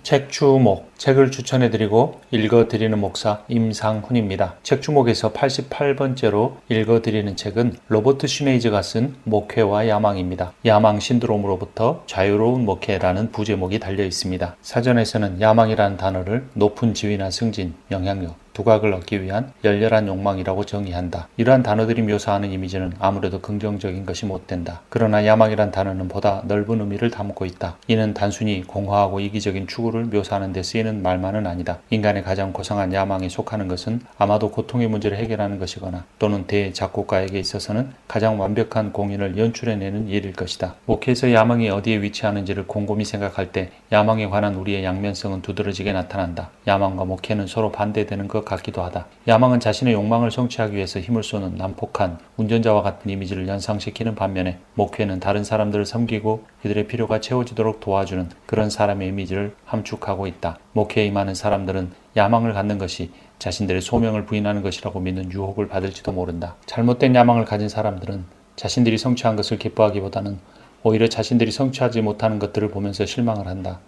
책 주목, 책을 추천해드리고 읽어드리는 목사 임상훈입니다. 책 주목에서 88번째로 읽어드리는 책은 로버트 슈네이즈가 쓴 목회와 야망입니다. 야망 신드롬으로부터 자유로운 목회라는 부제목이 달려 있습니다. 사전에서는 야망이라는 단어를 높은 지위나 승진, 영향력, 두각을 얻기 위한 열렬한 욕망이라고 정의한다. 이러한 단어들이 묘사하는 이미지는 아무래도 긍정적인 것이 못된다. 그러나 야망이란 단어는 보다 넓은 의미를 담고 있다. 이는 단순히 공허하고 이기적인 추구를 묘사하는 데 쓰이는 말만은 아니다. 인간의 가장 고상한 야망에 속하는 것은 아마도 고통의 문제를 해결하는 것이거나 또는 대작곡가에게 있어서는 가장 완벽한 공연을 연출해내는 일일 것이다. 목회에서 야망이 어디에 위치하는지를 곰곰이 생각할 때 야망에 관한 우리의 양면성은 두드러지게 나타난다. 야망과 목회는 서로 반대되는 것 같기도 하다. 야망은 자신의 욕망을 성취하기 위해서 힘을 쏘는 난폭한 운전자와 같은 이미지를 연상시키는 반면에 목회는 다른 사람들을 섬기고 그들의 필요가 채워지도록 도와주는 그런 사람의 이미지를 함축하고 있다. 목회에 임하는 사람들은 야망을 갖는 것이 자신들의 소명을 부인하는 것이라고 믿는 유혹을 받을지도 모른다. 잘못된 야망을 가진 사람들은 자신들이 성취한 것을 기뻐하기보다는 오히려 자신들이 성취하지 못하는 것들을 보면서 실망을 한다.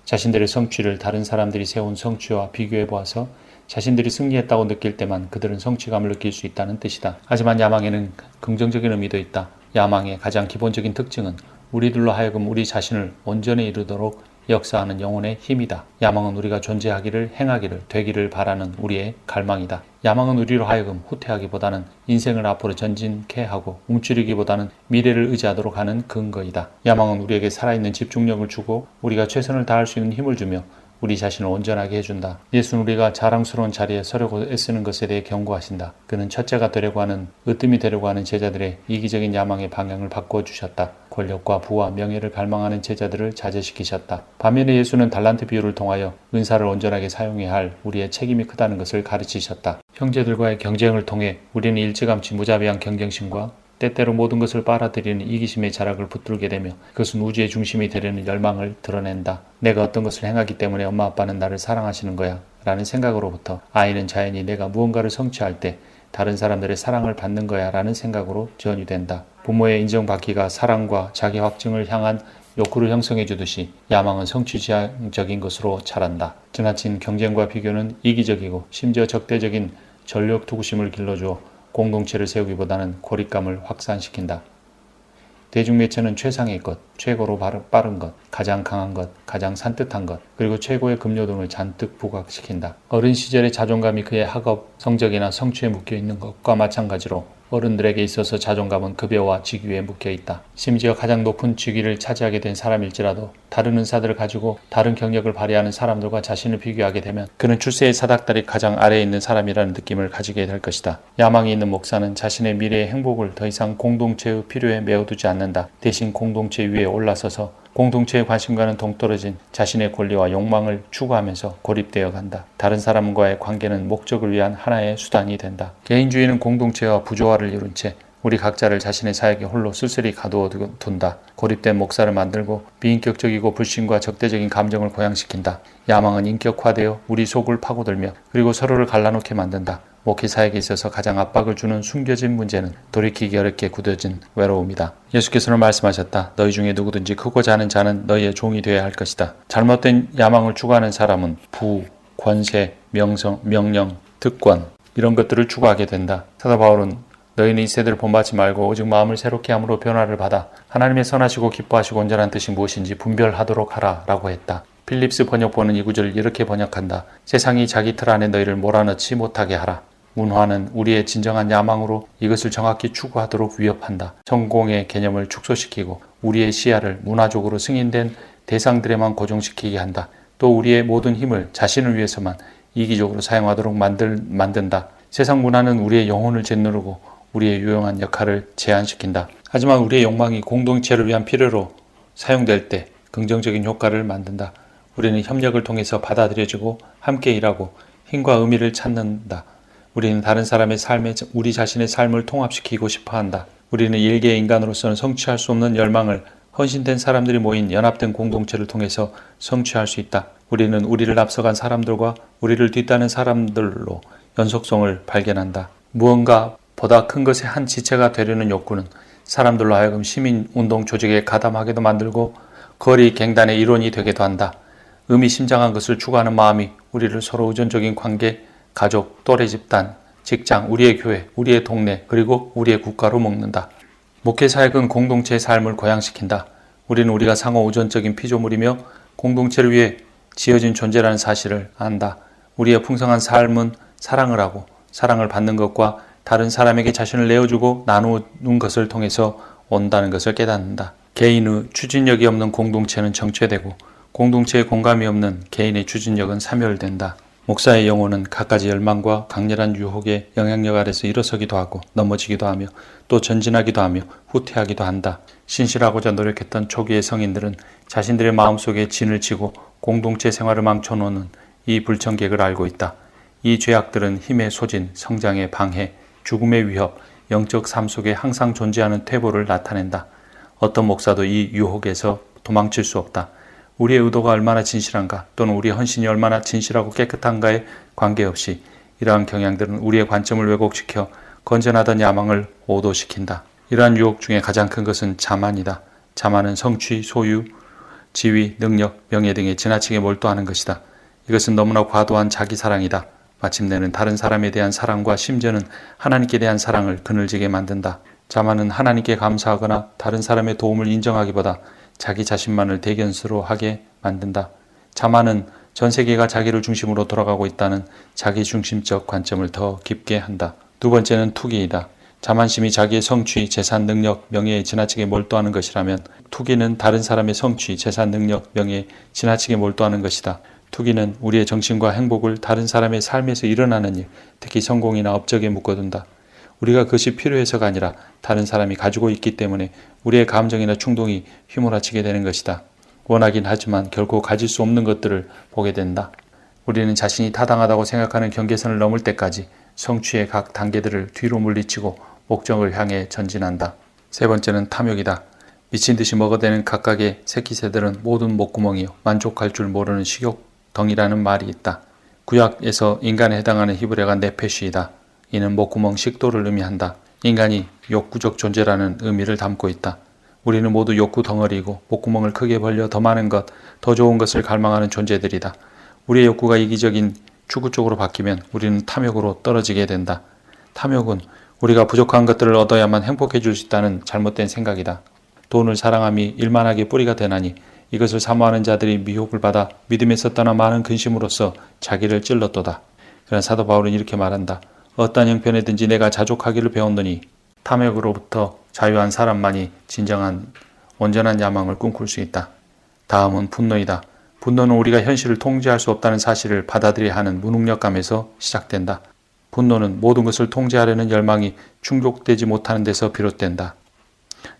자신들의 성취를 다른 사람들이 세운 성취와 비교해 보아서 자신들이 승리했다고 느낄 때만 그들은 성취감을 느낄 수 있다는 뜻이다. 하지만 야망에는 긍정적인 의미도 있다. 야망의 가장 기본적인 특징은 우리들로 하여금 우리 자신을 온전히 이루도록 역사하는 영혼의 힘이다. 야망은 우리가 존재하기를, 행하기를, 되기를 바라는 우리의 갈망이다. 야망은 우리로 하여금 후퇴하기보다는 인생을 앞으로 전진케 하고 움츠리기보다는 미래를 의지하도록 하는 근거이다. 야망은 우리에게 살아있는 집중력을 주고 우리가 최선을 다할 수 있는 힘을 주며 우리 자신을 온전하게 해준다. 예수는 우리가 자랑스러운 자리에 서려고 애쓰는 것에 대해 경고하신다. 그는 첫째가 되려고 하는, 으뜸이 되려고 하는 제자들의 이기적인 야망의 방향을 바꿔주셨다. 권력과 부와 명예를 갈망하는 제자들을 자제시키셨다. 반면에 예수는 달란트 비유를 통하여 은사를 온전하게 사용해야 할 우리의 책임이 크다는 것을 가르치셨다. 형제들과의 경쟁을 통해 우리는 일찌감치 무자비한 경쟁심과 때때로 모든 것을 빨아들이는 이기심의 자락을 붙들게 되며 그것은 우주의 중심이 되려는 열망을 드러낸다. 내가 어떤 것을 행하기 때문에 엄마 아빠는 나를 사랑하시는 거야 라는 생각으로부터 아이는 자연히 내가 무언가를 성취할 때 다른 사람들의 사랑을 받는 거야 라는 생각으로 전이된다. 부모의 인정받기가 사랑과 자기 확증을 향한 욕구를 형성해 주듯이 야망은 성취지향적인 것으로 자란다. 지나친 경쟁과 비교는 이기적이고 심지어 적대적인 전력 투구심을 길러주어 공동체를 세우기보다는 고립감을 확산시킨다. 대중매체는 최상의 것, 최고로 빠른 것, 가장 강한 것, 가장 산뜻한 것, 그리고 최고의 급료등을 잔뜩 부각시킨다. 어린 시절의 자존감이 그의 학업, 성적이나 성취에 묶여있는 것과 마찬가지로 어른들에게 있어서 자존감은 급여와 직위에 묶여있다. 심지어 가장 높은 직위를 차지하게 된 사람일지라도 다른 은사들을 가지고 다른 경력을 발휘하는 사람들과 자신을 비교하게 되면 그는 출세의 사닥다리 가장 아래에 있는 사람이라는 느낌을 가지게 될 것이다. 야망이 있는 목사는 자신의 미래의 행복을 더 이상 공동체의 필요에 메워두지 않는다. 대신 공동체 위에 올라서서 공동체의 관심과는 동떨어진 자신의 권리와 욕망을 추구하면서 고립되어 간다. 다른 사람과의 관계는 목적을 위한 하나의 수단이 된다. 개인주의는 공동체와 부조화를 이룬 채 우리 각자를 자신의 사역에 홀로 쓸쓸히 가두어 둔다. 고립된 목사를 만들고 비인격적이고 불신과 적대적인 감정을 고양시킨다. 야망은 인격화되어 우리 속을 파고들며 그리고 서로를 갈라놓게 만든다. 목회 사역에 있어서 가장 압박을 주는 숨겨진 문제는 돌이키기 어렵게 굳어진 외로움이다. 예수께서는 말씀하셨다. 너희 중에 누구든지 크고자 하는 자는 너희의 종이 되어야 할 것이다. 잘못된 야망을 추구하는 사람은 부, 권세, 명령, 특권 이런 것들을 추구하게 된다. 사도 바울은 너희는 이 세대를 본받지 말고 오직 마음을 새롭게 함으로 변화를 받아 하나님의 선하시고 기뻐하시고 온전한 뜻이 무엇인지 분별하도록 하라 라고 했다. 필립스 번역본은 이 구절을 이렇게 번역한다. 세상이 자기 틀 안에 너희를 몰아넣지 못하게 하라. 문화는 우리의 진정한 야망으로 이것을 정확히 추구하도록 위협한다. 성공의 개념을 축소시키고 우리의 시야를 문화적으로 승인된 대상들에만 고정시키게 한다. 또 우리의 모든 힘을 자신을 위해서만 이기적으로 사용하도록 만든다. 세상 문화는 우리의 영혼을 짓누르고 우리의 유용한 역할을 제한시킨다. 하지만 우리의 욕망이 공동체를 위한 필요로 사용될 때 긍정적인 효과를 만든다. 우리는 협력을 통해서 받아들여지고 함께 일하고 힘과 의미를 찾는다. 우리는 다른 사람의 삶에 우리 자신의 삶을 통합시키고 싶어한다. 우리는 일개의 인간으로서는 성취할 수 없는 열망을 헌신된 사람들이 모인 연합된 공동체를 통해서 성취할 수 있다. 우리는 우리를 앞서간 사람들과 우리를 뒤따르는 사람들로 연속성을 발견한다. 무언가 보다 큰 것의 한 지체가 되려는 욕구는 사람들로 하여금 시민운동 조직에 가담하게도 만들고 거리 갱단의 일원이 되게도 한다. 의미심장한 것을 추구하는 마음이 우리를 서로 의존적인 관계, 가족, 또래 집단, 직장, 우리의 교회, 우리의 동네, 그리고 우리의 국가로 묶는다. 목회사역은 공동체의 삶을 고양시킨다. 우리는 우리가 상호 의존적인 피조물이며 공동체를 위해 지어진 존재라는 사실을 안다. 우리의 풍성한 삶은 사랑을 하고 사랑을 받는 것과 다른 사람에게 자신을 내어주고 나누는 것을 통해서 온다는 것을 깨닫는다. 개인의 추진력이 없는 공동체는 정체되고 공동체의 공감이 없는 개인의 추진력은 사멸된다. 목사의 영혼은 갖가지 열망과 강렬한 유혹의 영향력 아래서 일어서기도 하고 넘어지기도 하며 또 전진하기도 하며 후퇴하기도 한다. 신실하고자 노력했던 초기의 성인들은 자신들의 마음속에 진을 치고 공동체 생활을 망쳐놓는 이 불청객을 알고 있다. 이 죄악들은 힘의 소진, 성장의 방해, 죽음의 위협, 영적 삶 속에 항상 존재하는 퇴보를 나타낸다. 어떤 목사도 이 유혹에서 도망칠 수 없다. 우리의 의도가 얼마나 진실한가 또는 우리의 헌신이 얼마나 진실하고 깨끗한가에 관계없이 이러한 경향들은 우리의 관점을 왜곡시켜 건전하던 야망을 오도시킨다. 이러한 유혹 중에 가장 큰 것은 자만이다. 자만은 성취, 소유, 지위, 능력, 명예 등에 지나치게 몰두하는 것이다. 이것은 너무나 과도한 자기사랑이다. 마침내는 다른 사람에 대한 사랑과 심지어는 하나님께 대한 사랑을 그늘지게 만든다. 자만은 하나님께 감사하거나 다른 사람의 도움을 인정하기보다 자기 자신만을 대견스러워 하게 만든다. 자만은 전 세계가 자기를 중심으로 돌아가고 있다는 자기중심적 관점을 더 깊게 한다. 두 번째는 투기이다. 자만심이 자기의 성취, 재산, 능력, 명예에 지나치게 몰두하는 것이라면 투기는 다른 사람의 성취, 재산, 능력, 명예에 지나치게 몰두하는 것이다. 투기는 우리의 정신과 행복을 다른 사람의 삶에서 일어나는 일, 특히 성공이나 업적에 묶어둔다. 우리가 그것이 필요해서가 아니라 다른 사람이 가지고 있기 때문에 우리의 감정이나 충동이 휘몰아치게 되는 것이다. 원하긴 하지만 결코 가질 수 없는 것들을 보게 된다. 우리는 자신이 타당하다고 생각하는 경계선을 넘을 때까지 성취의 각 단계들을 뒤로 물리치고 목적을 향해 전진한다. 세 번째는 탐욕이다. 미친 듯이 먹어대는 각각의 새끼 새들은 모든 목구멍이요 만족할 줄 모르는 식욕덩이라는 말이 있다. 구약에서 인간에 해당하는 히브리어가 네페시이다. 이는 목구멍 식도를 의미한다. 인간이 욕구적 존재라는 의미를 담고 있다. 우리는 모두 욕구 덩어리이고 목구멍을 크게 벌려 더 많은 것, 더 좋은 것을 갈망하는 존재들이다. 우리의 욕구가 이기적인 추구 쪽으로 바뀌면 우리는 탐욕으로 떨어지게 된다. 탐욕은 우리가 부족한 것들을 얻어야만 행복해질 수 있다는 잘못된 생각이다. 돈을 사랑함이 일만하게 뿌리가 되나니 이것을 사모하는 자들이 미혹을 받아 믿음에서 떠나 많은 근심으로써 자기를 찔렀도다. 그러나 사도 바울은 이렇게 말한다. 어떠한 형편에든지 내가 자족하기를 배웠노니 탐욕으로부터 자유한 사람만이 진정한 온전한 야망을 꿈꿀 수 있다. 다음은 분노이다. 분노는 우리가 현실을 통제할 수 없다는 사실을 받아들여야 하는 무능력감에서 시작된다. 분노는 모든 것을 통제하려는 열망이 충족되지 못하는 데서 비롯된다.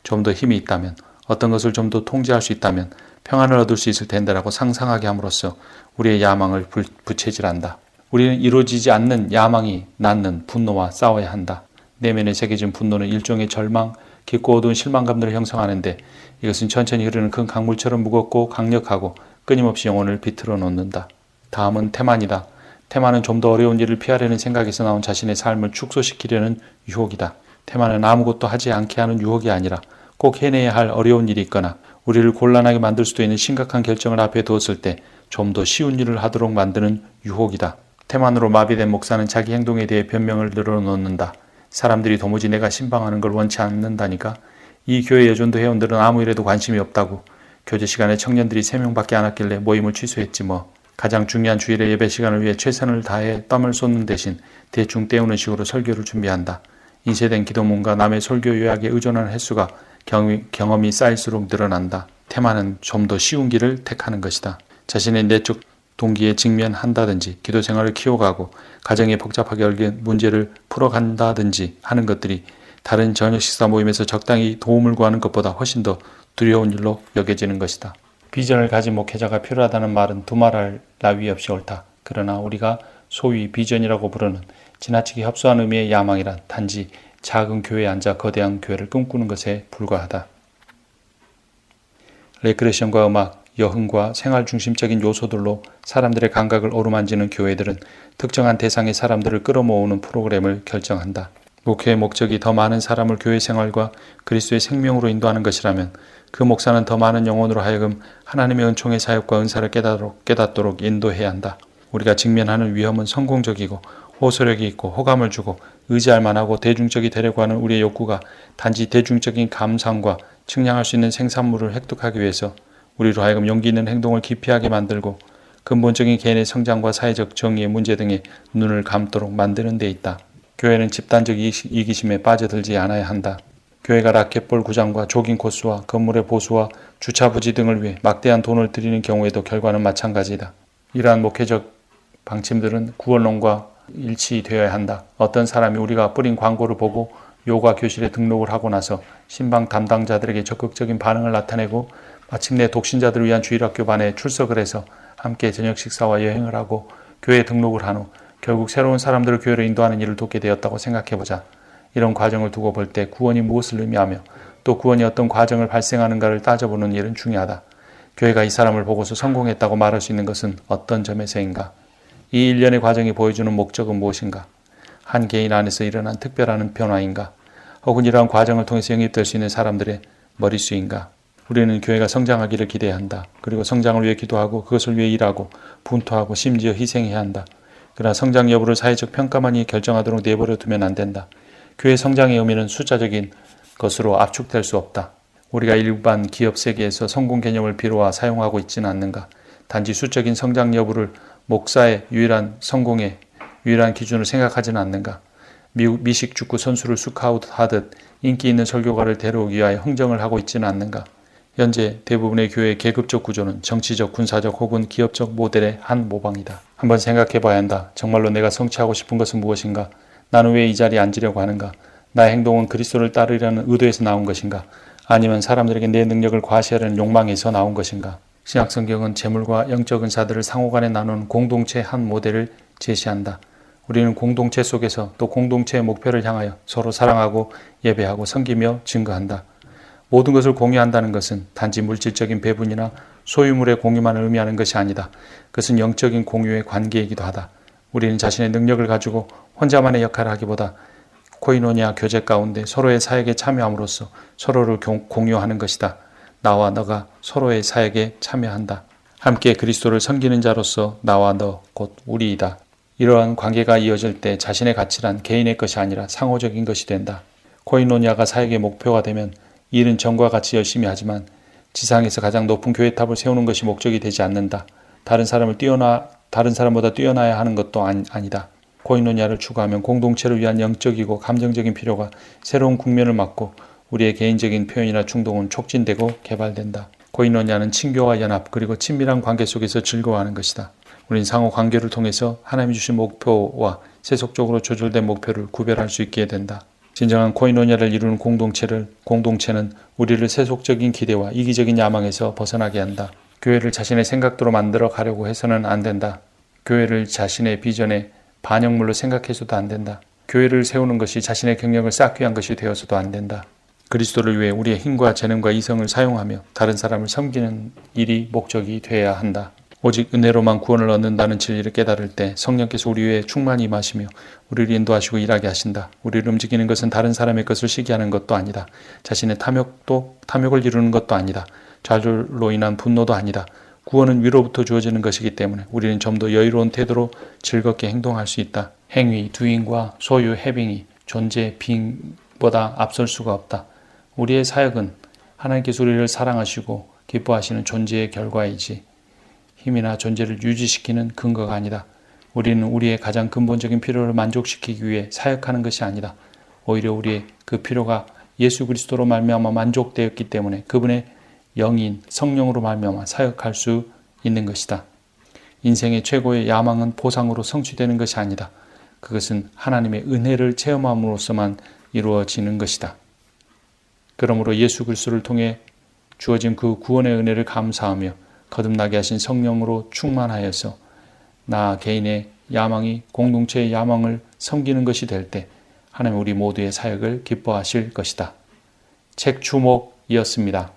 좀 더 힘이 있다면, 어떤 것을 좀 더 통제할 수 있다면 평안을 얻을 수 있을 텐데라고 상상하게 함으로써 우리의 야망을 부채질한다. 우리는 이루어지지 않는 야망이 낳는 분노와 싸워야 한다. 내면에 새겨진 분노는 일종의 절망, 깊고 어두운 실망감들을 형성하는데 이것은 천천히 흐르는 큰 강물처럼 무겁고 강력하고 끊임없이 영혼을 비틀어 놓는다. 다음은 태만이다. 태만은 좀 더 어려운 일을 피하려는 생각에서 나온 자신의 삶을 축소시키려는 유혹이다. 태만은 아무것도 하지 않게 하는 유혹이 아니라 꼭 해내야 할 어려운 일이 있거나 우리를 곤란하게 만들 수도 있는 심각한 결정을 앞에 두었을 때 좀 더 쉬운 일을 하도록 만드는 유혹이다. 태만으로 마비된 목사는 자기 행동에 대해 변명을 늘어놓는다. 사람들이 도무지 내가 신방하는 걸 원치 않는다니까. 이 교회 여전도 회원들은 아무 일에도 관심이 없다고. 교제 시간에 청년들이 3명밖에 안 왔길래 모임을 취소했지 뭐. 가장 중요한 주일의 예배 시간을 위해 최선을 다해 땀을 쏟는 대신 대충 때우는 식으로 설교를 준비한다. 인쇄된 기도문과 남의 설교 요약에 의존하는 횟수가 경험이 쌓일수록 늘어난다. 태만은 좀 더 쉬운 길을 택하는 것이다. 자신의 내적 동기에 직면한다든지 기도 생활을 키워가고 가정에 복잡하게 얽힌 문제를 풀어간다든지 하는 것들이 다른 저녁 식사 모임에서 적당히 도움을 구하는 것보다 훨씬 더 두려운 일로 여겨지는 것이다. 비전을 가진 목회자가 필요하다는 말은 두말할 나위 없이 옳다. 그러나 우리가 소위 비전이라고 부르는 지나치게 협소한 의미의 야망이란 단지 작은 교회에 앉아 거대한 교회를 꿈꾸는 것에 불과하다. 레크레이션과 음악, 여흥과 생활 중심적인 요소들로 사람들의 감각을 어루만지는 교회들은 특정한 대상의 사람들을 끌어모으는 프로그램을 결정한다. 목회의 목적이 더 많은 사람을 교회 생활과 그리스도의 생명으로 인도하는 것이라면 그 목사는 더 많은 영혼으로 하여금 하나님의 은총의 사역과 은사를 깨닫도록 인도해야 한다. 우리가 직면하는 위험은 성공적이고 호소력이 있고 호감을 주고 의지할 만하고 대중적이 되려고 하는 우리의 욕구가 단지 대중적인 감상과 측량할 수 있는 생산물을 획득하기 위해서 우리로 하여금 용기 있는 행동을 기피하게 만들고 근본적인 개인의 성장과 사회적 정의의 문제 등에 눈을 감도록 만드는 데 있다. 교회는 집단적 이기심에 빠져들지 않아야 한다. 교회가 라켓볼 구장과 조깅 코스와 건물의 보수와 주차 부지 등을 위해 막대한 돈을 들이는 경우에도 결과는 마찬가지다. 이러한 목회적 방침들은 구원론과 일치되어야 한다. 어떤 사람이 우리가 뿌린 광고를 보고 요가 교실에 등록을 하고 나서 신방 담당자들에게 적극적인 반응을 나타내고 마침내 독신자들을 위한 주일학교 반에 출석을 해서 함께 저녁 식사와 여행을 하고 교회에 등록을 한 후 결국 새로운 사람들을 교회로 인도하는 일을 돕게 되었다고 생각해보자. 이런 과정을 두고 볼 때 구원이 무엇을 의미하며 또 구원이 어떤 과정을 발생하는가를 따져보는 일은 중요하다. 교회가 이 사람을 보고서 성공했다고 말할 수 있는 것은 어떤 점에서인가? 이 일련의 과정이 보여주는 목적은 무엇인가? 한 개인 안에서 일어난 특별한 변화인가? 혹은 이러한 과정을 통해서 영입될 수 있는 사람들의 머릿수인가? 우리는 교회가 성장하기를 기대해야 한다. 그리고 성장을 위해 기도하고 그것을 위해 일하고 분투하고 심지어 희생해야 한다. 그러나 성장 여부를 사회적 평가만이 결정하도록 내버려 두면 안 된다. 교회 성장의 의미는 숫자적인 것으로 압축될 수 없다. 우리가 일반 기업 세계에서 성공 개념을 비로화 사용하고 있지는 않는가. 단지 수적인 성장 여부를 목사의 유일한 성공의 유일한 기준으로 생각하지는 않는가. 미식 축구 선수를 스카우트하듯 인기 있는 설교가를 데려오기 위하여 흥정을 하고 있지는 않는가. 현재 대부분의 교회의 계급적 구조는 정치적, 군사적 혹은 기업적 모델의 한 모방이다. 한번 생각해 봐야 한다. 정말로 내가 성취하고 싶은 것은 무엇인가? 나는 왜 이 자리에 앉으려고 하는가? 나의 행동은 그리스도를 따르려는 의도에서 나온 것인가? 아니면 사람들에게 내 능력을 과시하려는 욕망에서 나온 것인가? 신약 성경은 재물과 영적 은사들을 상호간에 나누는 공동체의 한 모델을 제시한다. 우리는 공동체 속에서 또 공동체의 목표를 향하여 서로 사랑하고 예배하고 섬기며 증거한다. 모든 것을 공유한다는 것은 단지 물질적인 배분이나 소유물의 공유만을 의미하는 것이 아니다. 그것은 영적인 공유의 관계이기도 하다. 우리는 자신의 능력을 가지고 혼자만의 역할을 하기보다 코이노니아 교제 가운데 서로의 사역에 참여함으로써 서로를 공유하는 것이다. 나와 너가 서로의 사역에 참여한다. 함께 그리스도를 섬기는 자로서 나와 너 곧 우리이다. 이러한 관계가 이어질 때 자신의 가치란 개인의 것이 아니라 상호적인 것이 된다. 코이노니아가 사역의 목표가 되면 일은 정과 같이 열심히 하지만 지상에서 가장 높은 교회탑을 세우는 것이 목적이 되지 않는다. 다른 사람보다 뛰어나야 하는 것도 아니다. 코이노니아를 추구하면 공동체를 위한 영적이고 감정적인 필요가 새로운 국면을 맞고 우리의 개인적인 표현이나 충동은 촉진되고 개발된다. 코이노니아는 친교와 연합 그리고 친밀한 관계 속에서 즐거워하는 것이다. 우린 상호 관계를 통해서 하나님이 주신 목표와 세속적으로 조절된 목표를 구별할 수 있게 된다. 진정한 코이노니아를 이루는 공동체는 우리를 세속적인 기대와 이기적인 야망에서 벗어나게 한다. 교회를 자신의 생각대로 만들어 가려고 해서는 안 된다. 교회를 자신의 비전의 반영물로 생각해서도 안 된다. 교회를 세우는 것이 자신의 경력을 쌓기 위한 것이 되어서도 안 된다. 그리스도를 위해 우리의 힘과 재능과 이성을 사용하며 다른 사람을 섬기는 일이 목적이 되어야 한다. 오직 은혜로만 구원을 얻는다는 진리를 깨달을 때 성령께서 우리 위에 충만히 임하시며 우리를 인도하시고 일하게 하신다. 우리를 움직이는 것은 다른 사람의 것을 시기하는 것도 아니다. 자신의 탐욕을 이루는 것도 아니다. 좌절로 인한 분노도 아니다. 구원은 위로부터 주어지는 것이기 때문에 우리는 좀 더 여유로운 태도로 즐겁게 행동할 수 있다. 행위, doing과 소유, having이 존재, being보다 앞설 수가 없다. 우리의 사역은 하나님께서 우리를 사랑하시고 기뻐하시는 존재의 결과이지 힘이나 존재를 유지시키는 근거가 아니다. 우리는 우리의 가장 근본적인 필요를 만족시키기 위해 사역하는 것이 아니다. 오히려 우리의 그 필요가 예수 그리스도로 말미암아 만족되었기 때문에 그분의 영인 성령으로 말미암아 사역할 수 있는 것이다. 인생의 최고의 야망은 보상으로 성취되는 것이 아니다. 그것은 하나님의 은혜를 체험함으로써만 이루어지는 것이다. 그러므로 예수 그리스도를 통해 주어진 그 구원의 은혜를 감사하며 거듭나게 하신 성령으로 충만하여서 나 개인의 야망이 공동체의 야망을 섬기는 것이 될 때 하나님 우리 모두의 사역을 기뻐하실 것이다. 책 주목이었습니다.